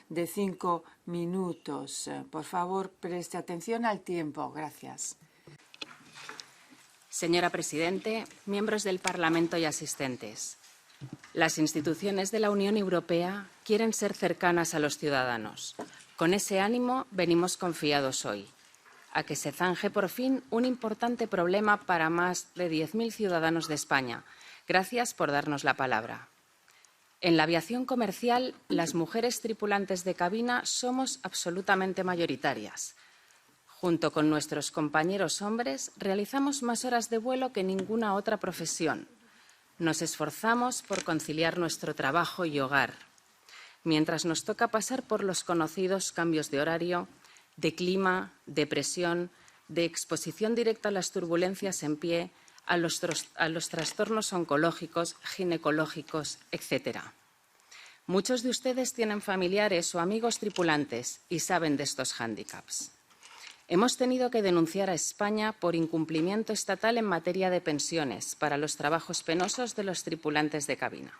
de 5 minutos. Por favor, preste atención al tiempo. Gracias. Señora Presidente, miembros del Parlamento y asistentes, las instituciones de la Unión Europea quieren ser cercanas a los ciudadanos. Con ese ánimo venimos confiados hoy, a que se zanje por fin un importante problema para más de 10.000 ciudadanos de España. Gracias por darnos la palabra. En la aviación comercial, las mujeres tripulantes de cabina somos absolutamente mayoritarias. Junto con nuestros compañeros hombres, realizamos más horas de vuelo que ninguna otra profesión. Nos esforzamos por conciliar nuestro trabajo y hogar, mientras nos toca pasar por los conocidos cambios de horario, de clima, de presión, de exposición directa a las turbulencias en pie, a los trastornos oncológicos, ginecológicos, etc. Muchos de ustedes tienen familiares o amigos tripulantes y saben de estos hándicaps. Hemos tenido que denunciar a España por incumplimiento estatal en materia de pensiones para los trabajos penosos de los tripulantes de cabina.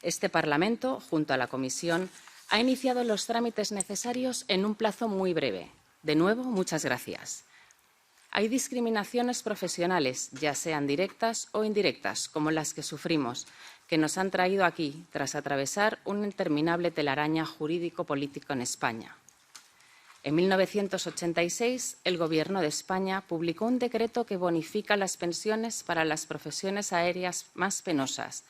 Este Parlamento, junto a la Comisión, ha iniciado los trámites necesarios en un plazo muy breve. De nuevo, muchas gracias. Hay discriminaciones profesionales, ya sean directas o indirectas, como las que sufrimos, que nos han traído aquí tras atravesar un interminable telaraña jurídico-político en España. En 1986, el Gobierno de España publicó un decreto que bonifica las pensiones para las profesiones aéreas más penosas,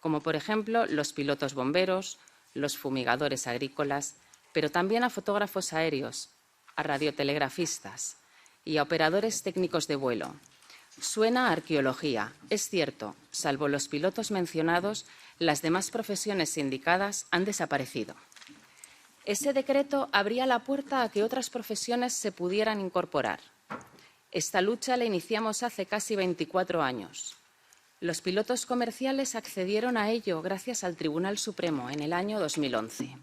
como por ejemplo los pilotos bomberos, los fumigadores agrícolas, pero también a fotógrafos aéreos, a radiotelegrafistas y a operadores técnicos de vuelo. Suena a arqueología. Es cierto, salvo los pilotos mencionados, las demás profesiones indicadas han desaparecido. Ese decreto abría la puerta a que otras profesiones se pudieran incorporar. Esta lucha la iniciamos hace casi 24 años. Los pilotos comerciales accedieron a ello gracias al Tribunal Supremo en el año 2011.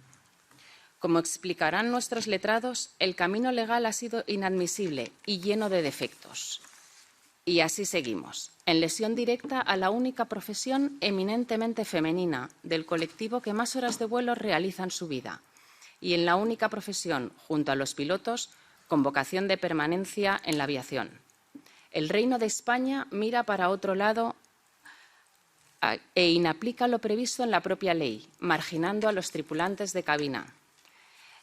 Como explicarán nuestros letrados, el camino legal ha sido inadmisible y lleno de defectos. Y así seguimos, en lesión directa a la única profesión eminentemente femenina del colectivo que más horas de vuelo realiza en su vida, y en la única profesión, junto a los pilotos, con vocación de permanencia en la aviación. El Reino de España mira para otro lado e inaplica lo previsto en la propia ley, marginando a los tripulantes de cabina.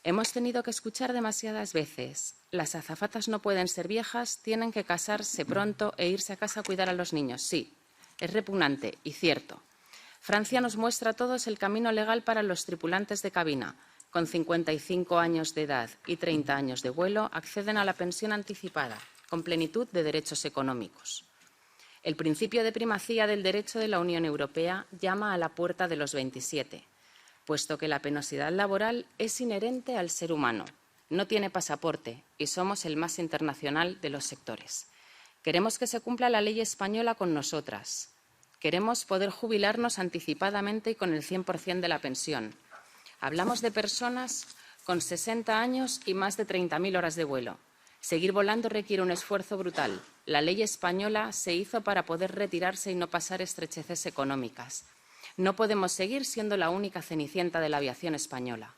Hemos tenido que escuchar demasiadas veces: las azafatas no pueden ser viejas, tienen que casarse pronto e irse a casa a cuidar a los niños. Sí, es repugnante y cierto. Francia nos muestra a todos el camino legal para los tripulantes de cabina. Con 55 años de edad y 30 años de vuelo, acceden a la pensión anticipada, con plenitud de derechos económicos. El principio de primacía del derecho de la Unión Europea llama a la puerta de los 27, puesto que la penosidad laboral es inherente al ser humano. No tiene pasaporte y somos el más internacional de los sectores. Queremos que se cumpla la ley española con nosotras. Queremos poder jubilarnos anticipadamente y con el 100% de la pensión. Hablamos de personas con 60 años y más de 30.000 horas de vuelo. Seguir volando requiere un esfuerzo brutal. La ley española se hizo para poder retirarse y no pasar estrecheces económicas. No podemos seguir siendo la única cenicienta de la aviación española.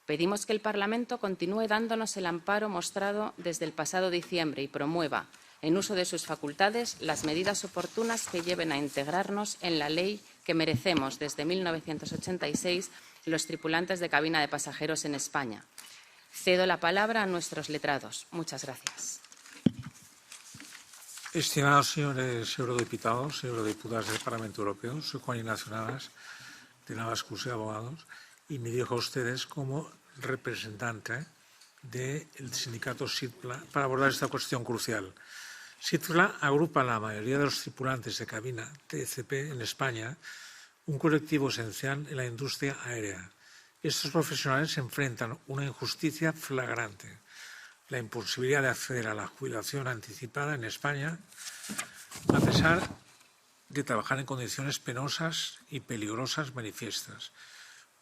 Pedimos que el Parlamento continúe dándonos el amparo mostrado desde el pasado diciembre y promueva, en uso de sus facultades, las medidas oportunas que lleven a integrarnos en la ley que merecemos desde 1986 los tripulantes de cabina de pasajeros en España. Cedo la palabra a nuestros letrados. Muchas gracias. Estimados señores eurodiputados y eurodiputadas del Parlamento Europeo, soy Juan Ignacio Navas, de Navas Cruz y Abogados, y me dirijo a ustedes como representante del sindicato SITPLA para abordar esta cuestión crucial. SITPLA agrupa a la mayoría de los tripulantes de cabina TCP en España, un colectivo esencial en la industria aérea. Estos profesionales se enfrentan a una injusticia flagrante: la imposibilidad de acceder a la jubilación anticipada en España, a pesar de trabajar en condiciones penosas y peligrosas manifiestas.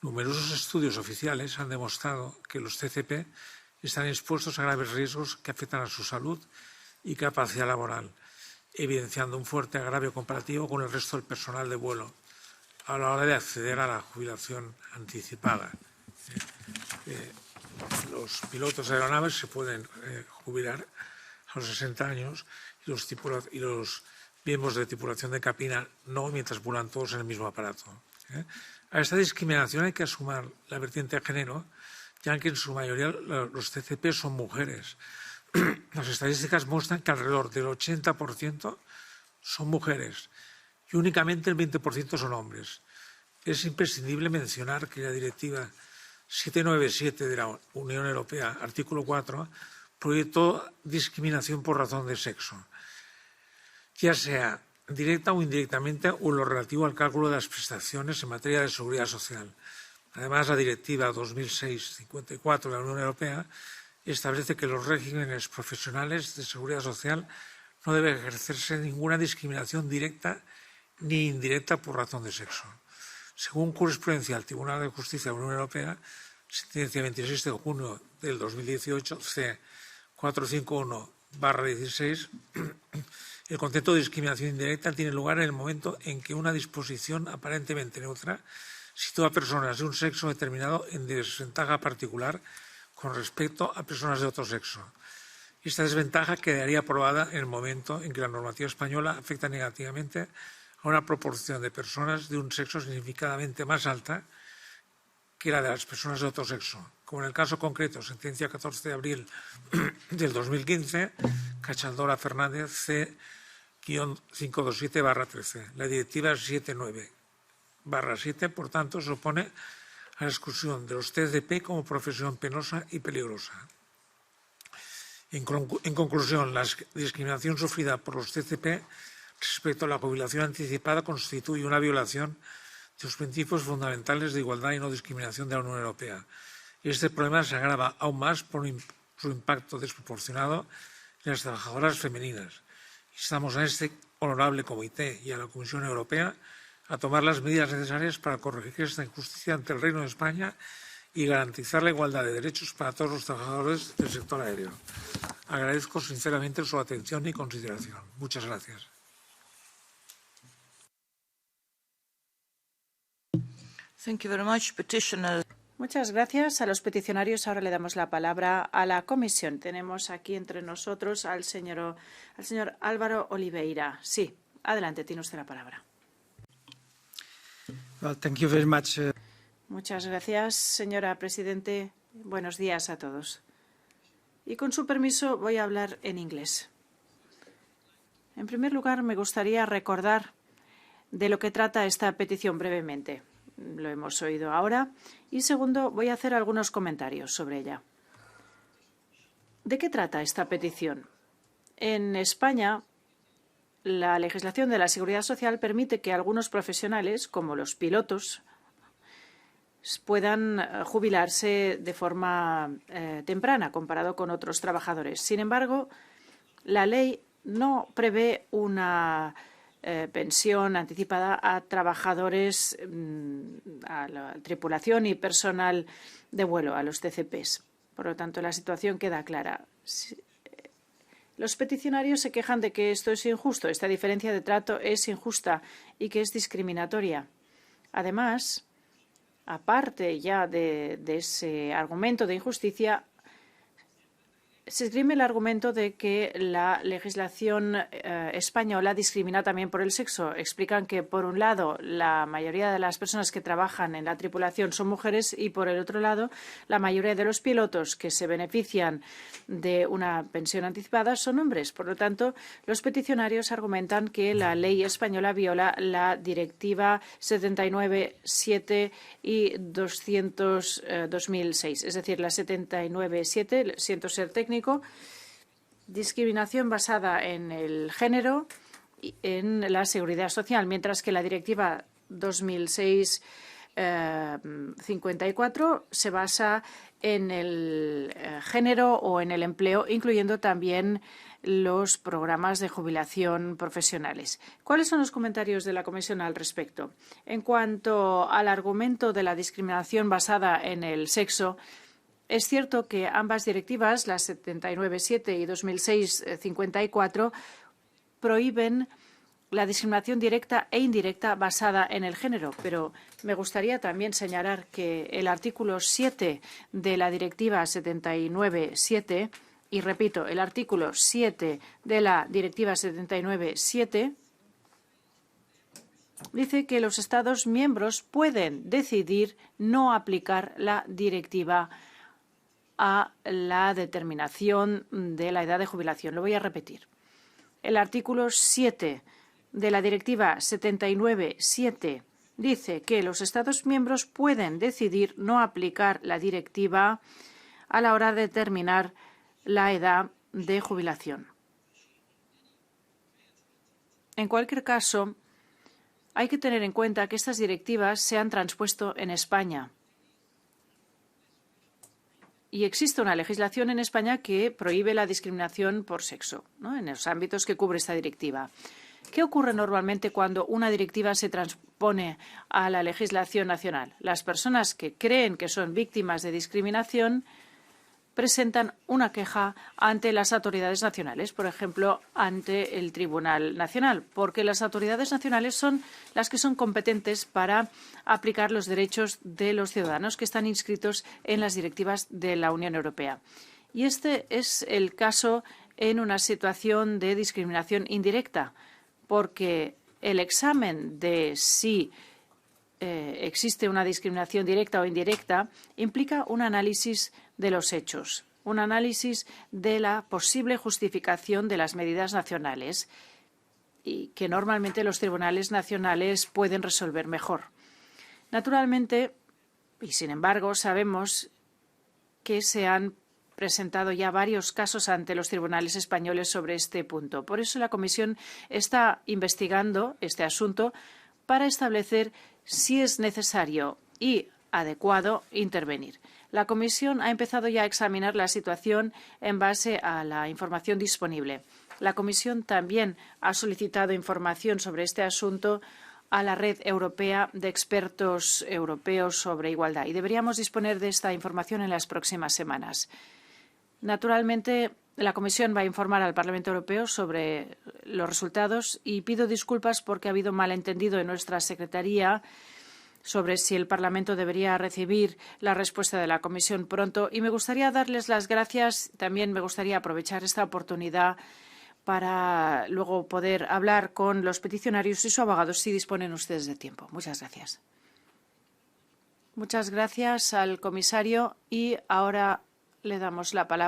Numerosos estudios oficiales han demostrado que los TCP están expuestos a graves riesgos que afectan a su salud y capacidad laboral, evidenciando un fuerte agravio comparativo con el resto del personal de vuelo a la hora de acceder a la jubilación anticipada. los pilotos de aeronaves se pueden jubilar a los 60 años y los miembros de tripulación de cabina no, mientras vuelan todos en el mismo aparato. A esta discriminación hay que sumar la vertiente de género, ya que en su mayoría los CCP son mujeres. Las estadísticas muestran que alrededor del 80% son mujeres y únicamente el 20% son hombres. Es imprescindible mencionar que la Directiva 797 de la Unión Europea, artículo 4, prohíbe toda discriminación por razón de sexo, ya sea directa o indirectamente o en lo relativo al cálculo de las prestaciones en materia de seguridad social. Además, la Directiva 2006/54 de la Unión Europea establece que los regímenes profesionales de seguridad social no debe ejercerse ninguna discriminación directa ni indirecta por razón de sexo. Según jurisprudencia del Tribunal de Justicia de la Unión Europea, sentencia 26 de junio del 2018, C451/16, el concepto de discriminación indirecta tiene lugar en el momento en que una disposición aparentemente neutra sitúa a personas de un sexo determinado en desventaja particular con respecto a personas de otro sexo. Esta desventaja quedaría probada en el momento en que la normativa española afecta negativamente a una proporción de personas de un sexo significativamente más alta que la de las personas de otro sexo, como en el caso concreto, sentencia 14 de abril del 2015, Cachaldora Fernández, C-527/13. La directiva 79/7, por tanto, se opone a la exclusión de los TCP como profesión penosa y peligrosa. En conclusión, la discriminación sufrida por los TCP respecto a la jubilación anticipada constituye una violación de los principios fundamentales de igualdad y no discriminación de la Unión Europea. Este problema se agrava aún más por su impacto desproporcionado en las trabajadoras femeninas. Instamos a este honorable comité y a la Comisión Europea a tomar las medidas necesarias para corregir esta injusticia ante el Reino de España y garantizar la igualdad de derechos para todos los trabajadores del sector aéreo. Agradezco sinceramente su atención y consideración. Muchas gracias. Thank you very much, petitioner. Muchas gracias a los peticionarios. Ahora le damos la palabra a la comisión. Tenemos aquí entre nosotros al señor Álvaro Oliveira. Sí, adelante, tiene usted la palabra. Well, thank you very much. Muchas gracias, señora Presidente. Buenos días a todos. Y con su permiso voy a hablar en inglés. En primer lugar, me gustaría recordar de lo que trata esta petición brevemente. Lo hemos oído ahora. Y segundo, voy a hacer algunos comentarios sobre ella. ¿De qué trata esta petición? En España, la legislación de la Seguridad Social permite que algunos profesionales, como los pilotos, puedan jubilarse de forma temprana comparado con otros trabajadores. Sin embargo, la ley no prevé una pensión anticipada a trabajadores, a la tripulación y personal de vuelo, a los TCPs. Por lo tanto, la situación queda clara. Los peticionarios se quejan de que esto es injusto, esta diferencia de trato es injusta y que es discriminatoria. Además, aparte ya de ese argumento de injusticia, se esgrime el argumento de que la legislación española discrimina también por el sexo. Explican que, por un lado, la mayoría de las personas que trabajan en la tripulación son mujeres y, por el otro lado, la mayoría de los pilotos que se benefician de una pensión anticipada son hombres. Por lo tanto, los peticionarios argumentan que la ley española viola la Directiva 79/7 y 200/2006. Es decir, la 79/7, siento ser técnico, discriminación basada en el género y en la seguridad social, mientras que la Directiva 2006/54 se basa en el género o en el empleo, incluyendo también los programas de jubilación profesionales. ¿Cuáles son los comentarios de la Comisión al respecto? En cuanto al argumento de la discriminación basada en el sexo, es cierto que ambas directivas, las 79/7 y 2006/54, prohíben la discriminación directa e indirecta basada en el género. Pero me gustaría también señalar que el artículo 7 de la Directiva 79/7, y repito, el artículo 7 de la Directiva 79/7, dice que los Estados miembros pueden decidir no aplicar la directiva a la determinación de la edad de jubilación. Lo voy a repetir. El artículo 7 de la Directiva 79/7 dice que los Estados miembros pueden decidir no aplicar la directiva a la hora de determinar la edad de jubilación. En cualquier caso, hay que tener en cuenta que estas directivas se han transpuesto en España. Y existe una legislación en España que prohíbe la discriminación por sexo, ¿no?, en los ámbitos que cubre esta directiva. ¿Qué ocurre normalmente cuando una directiva se transpone a la legislación nacional? Las personas que creen que son víctimas de discriminación presentan una queja ante las autoridades nacionales, por ejemplo, ante el Tribunal Nacional, porque las autoridades nacionales son las que son competentes para aplicar los derechos de los ciudadanos que están inscritos en las directivas de la Unión Europea. Y este es el caso en una situación de discriminación indirecta, porque el examen de si existe una discriminación directa o indirecta implica un análisis de los hechos, un análisis de la posible justificación de las medidas nacionales y que normalmente los tribunales nacionales pueden resolver mejor. Naturalmente, y sin embargo, sabemos que se han presentado ya varios casos ante los tribunales españoles sobre este punto. Por eso la Comisión está investigando este asunto para establecer si es necesario y adecuado intervenir. La Comisión ha empezado ya a examinar la situación en base a la información disponible. La Comisión también ha solicitado información sobre este asunto a la Red Europea de Expertos Europeos sobre Igualdad y deberíamos disponer de esta información en las próximas semanas. Naturalmente, la Comisión va a informar al Parlamento Europeo sobre los resultados y pido disculpas porque ha habido malentendido en nuestra Secretaría sobre si el Parlamento debería recibir la respuesta de la Comisión pronto. Y me gustaría darles las gracias. También me gustaría aprovechar esta oportunidad para luego poder hablar con los peticionarios y sus abogados si disponen ustedes de tiempo. Muchas gracias. Muchas gracias al comisario y ahora le damos la palabra